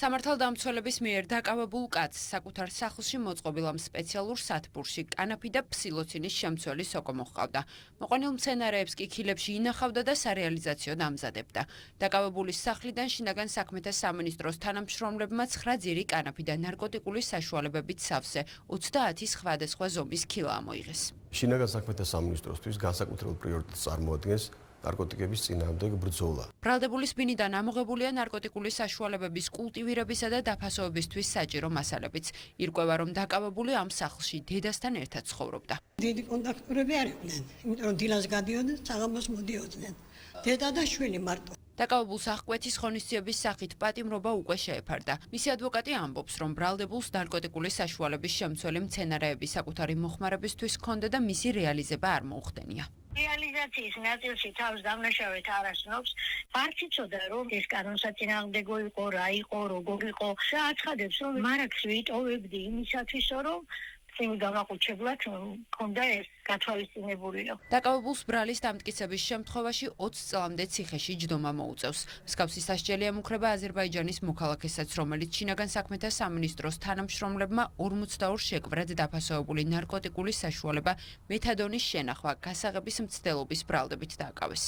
სამართალდამცველების მიერ დაკავებულ კაცს საკუთარ სახლში მოწყობილ ამ სპეციალურ სათბურში კანაფი და ფსილოცინის შემცველი სოკო მოჰყავდა. მოყვანილ მცენარეებს კი ქილებში ინახავდა და სარეალიზაციოდ ამზადებდა. დაკავებულის სახლიდან შინაგან საქმეთა სამინისტროს თანამშრომლებმა 9 ძირი კანაფი და ნარკოტიკული საშუალებებით სავსე 30 სხვადასხვა ზომის ქილა ამოიღეს. შინაგან საქმეთა სამინისტროსთვის განსაკუთრებულ პრიორიტეტს წარმოადგენს ნარკოტიკების წინააღმდეგ ბრძოლა. ბრალდებული სპინიდან ამოღებულია ნარკოტიკული საშუალებების კულტივირებისა და დაფასოებისთვის საჭირო მასალებიც. ირკვევა, რომ დაკავებული ამ სახლში დედასთან ერთად ცხოვრობდა. დიდი კონტაქტურები არ იყვნენ, იმიტომ რომ დილას გადიოდნენ, საღამოს მოდიოდნენ. დედა და შვილი მარტო. დაკავებულს აღკვეთის ღონისძიების სახით პატიმრობა უკვე შეეფარდა. მისი ადვოკატი ამბობს, რომ ბრალდებულს ნარკოტიკული საშუალების შემცველი მცენარეები საკუთარი მოხმარებისთვის ჰქონდა და მისი რეალიზება არ მოუხდენია. რეალიზაციის ნაწილში თავს დამნაშავედ არ ასნობს. არც იცოდა, რომ ეს კანონსაწინააღმდეგო იყო, რა იყო, როგორ იყო. და აცხადებს, რომ მარაგს ვიტოვებდი იმისათვის, რომ გამაყუჩებლად მქონდა ეს გათვალისწინებულიო. დაკავებულს ბრალის დამტკიცების შემთხვევაში 20 წლამდე ციხეში ჯდომა მოუწევს. მსგავსი სასჯელი ემუქრება აზერბაიჯანის მოქალაქესაც, რომელიც შინაგან საქმეთა სამინისტროს თანამშრომლებმა 42 შეკვრად დაფასოებული ნარკოტიკული საშუალება მეთადონის შენახვა გასაღების მცდელობის ბრალდებით დააკავეს.